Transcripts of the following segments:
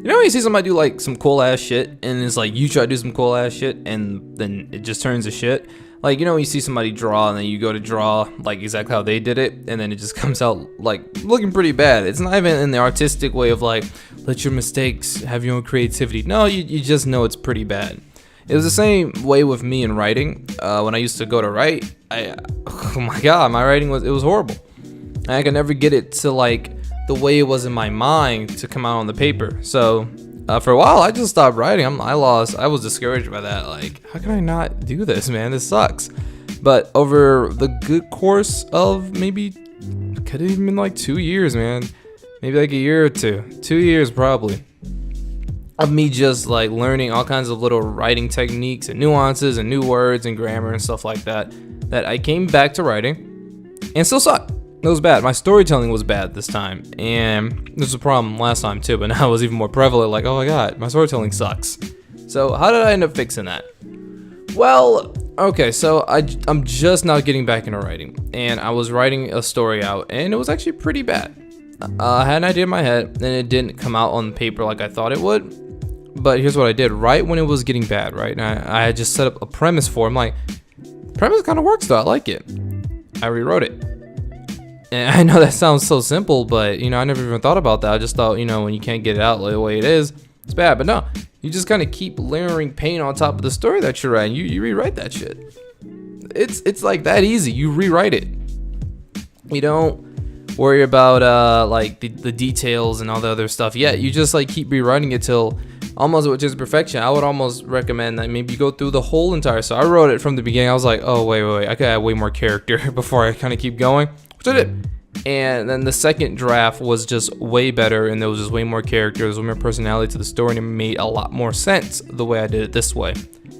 You know when you see somebody do like some cool ass shit and it's like you try to do some cool ass shit and then it just turns to shit? Like, you know when you see somebody draw and then you go to draw like exactly how they did it and then it just comes out like looking pretty bad. It's not even in the artistic way of like, let your mistakes have your own creativity. No, you just know it's pretty bad. It was the same way with me in writing. When I used to go to write, oh my god, my writing was horrible. I could never get it to like the way it was in my mind to come out on the paper. So for a while I just stopped writing. I was discouraged by that. Like, how can I not do this, man? This sucks. But over the good course of maybe, could have even been like 2 years, man. Maybe like a year or two. 2 years probably. Of me just like learning all kinds of little writing techniques and nuances and new words and grammar and stuff like that. That I came back to writing and still sucked. It was bad. My storytelling was bad this time, and this was a problem last time too, but now it was even more prevalent. Like, oh my god, my storytelling sucks. So how did I end up fixing that? Well, okay, so I'm just now getting back into writing, and I was writing a story out, and it was actually pretty bad. I had an idea in my head, and it didn't come out on paper like I thought it would. But here's what I did. Right when it was getting bad, right, and I had just set up a premise for it. I'm like, premise kind of works though. I like it. I rewrote it. And I know that sounds so simple, but you know, I never even thought about that. I just thought, you know, when you can't get it out the way it is, it's bad. But no, you just kind of keep layering paint on top of the story that you're writing. You rewrite that shit. It's like that easy. You rewrite it. You don't worry about like the details and all the other stuff yet. You just like keep rewriting it till almost, which is perfection. I would almost recommend that maybe you go through the whole entire. So I wrote it from the beginning. I was like, oh wait, I could add way more character before I kind of keep going. I did. And then the second draft was just way better, and there was just way more characters, way more personality to the story, and it made a lot more sense the way I did it this way.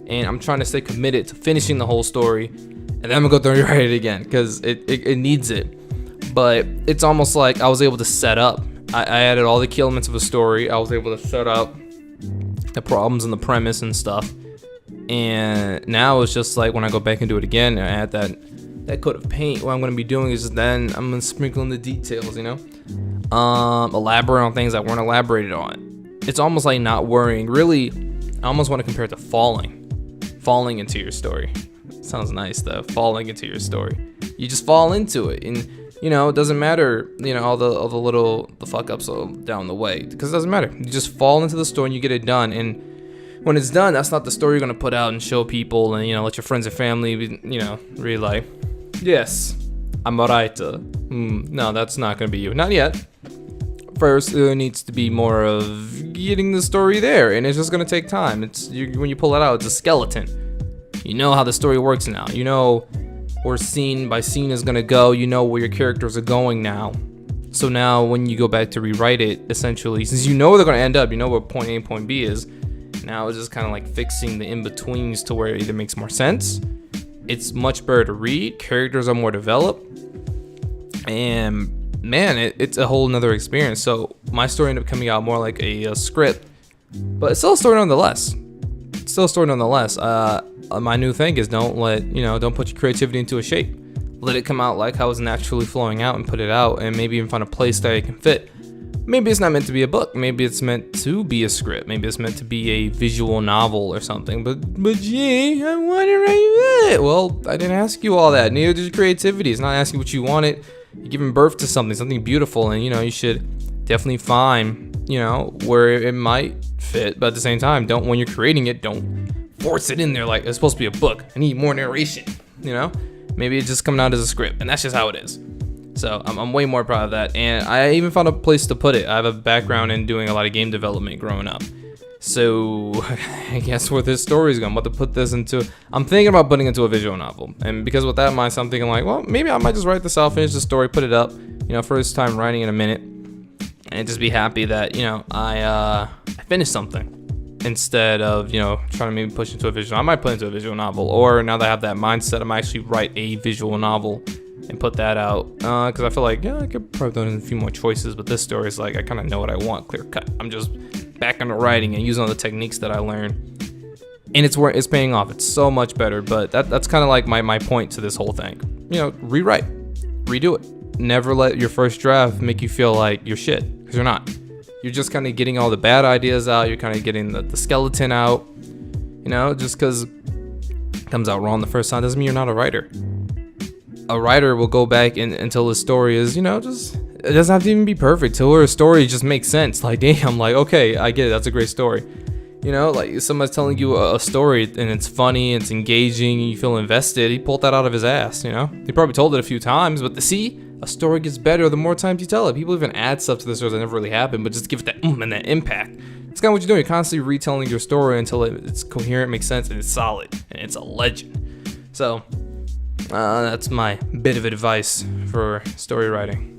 And I'm trying to stay committed to finishing the whole story, and then I'm gonna go through and rewrite it again because it needs it. But it's almost like I was able to set up. I added all the key elements of a story. I was able to set up the problems and the premise and stuff. And now it's just like when I go back and do it again, I add that coat of paint. What I'm going to be doing is then I'm going to sprinkle in the details, you know, elaborate on things that weren't elaborated on. It's almost like not worrying. Really, I almost want to compare it to falling into your story. Sounds nice though. Falling into your story. You just fall into it, and you know, it doesn't matter, you know, all the fuck ups down the way, because it doesn't matter. You just fall into the story and you get it done. And when it's done, that's not the story you're going to put out and show people and, you know, let your friends and family, you know, really like, yes, I'm a writer. No, that's not going to be you. Not yet. First, there needs to be more of getting the story there, and it's just going to take time. When you pull it out, it's a skeleton. You know how the story works now. You know where scene by scene is going to go. You know where your characters are going now. So now when you go back to rewrite it, essentially, since you know where they're going to end up, you know where point A and point B is, now it's just kind of like fixing the in-betweens to where it either makes more sense. It's much better to read. Characters are more developed. And man, it's a whole nother experience. So my story ended up coming out more like a script, but it's still a story nonetheless. My new thing is don't put your creativity into a shape. Let it come out like how it's naturally flowing out and put it out, and maybe even find a place that it can fit. Maybe it's not meant to be a book. Maybe it's meant to be a script. Maybe it's meant to be a visual novel or something. But gee, I want to write that. Well, I didn't ask you all that. Neither did your creativity. It's not asking what you wanted. You're giving birth to something beautiful, and you know you should definitely find, you know, where it might fit. But at the same time, when you're creating it, don't force it in there like it's supposed to be a book. I need more narration. You know, maybe it's just coming out as a script, and that's just how it is. So I'm way more proud of that, and I even found a place to put it. I have a background in doing a lot of game development growing up, so I guess where this story is going, I'm about to put this into. I'm thinking about putting it into a visual novel, and because with that in mind, so I'm thinking like, well, maybe I might just write this out, finish the story, put it up. You know, first time writing in a minute, and just be happy that, you know, I finished something instead of, you know, trying to maybe push into a visual. I might put into a visual novel, or now that I have that mindset, I might actually write a visual novel and put that out, because I feel like, yeah, I could probably do a few more choices, but this story is like, I kind of know what I want, clear cut. I'm just back into writing and using all the techniques that I learned, and it's paying off. It's so much better. But that's kind of like my point to this whole thing. You know, rewrite, redo it. Never let your first draft make you feel like you're shit, because you're not. You're just kind of getting all the bad ideas out. You're kind of getting the skeleton out. You know, just because it comes out wrong the first time doesn't mean you're not a writer. A writer will go back until the story is, you know, just, it doesn't have to even be perfect, till where a story just makes sense. Like, damn, like, okay, I get it, that's a great story. You know, like somebody's telling you a story and it's funny, it's engaging, and you feel invested. He pulled that out of his ass, you know? He probably told it a few times, but see, a story gets better the more times you tell it. People even add stuff to the stories that never really happened, but just give it that and that impact. It's kind of what you're doing. You're constantly retelling your story until it's coherent, makes sense, and it's solid, and it's a legend. So, that's my bit of advice for story writing.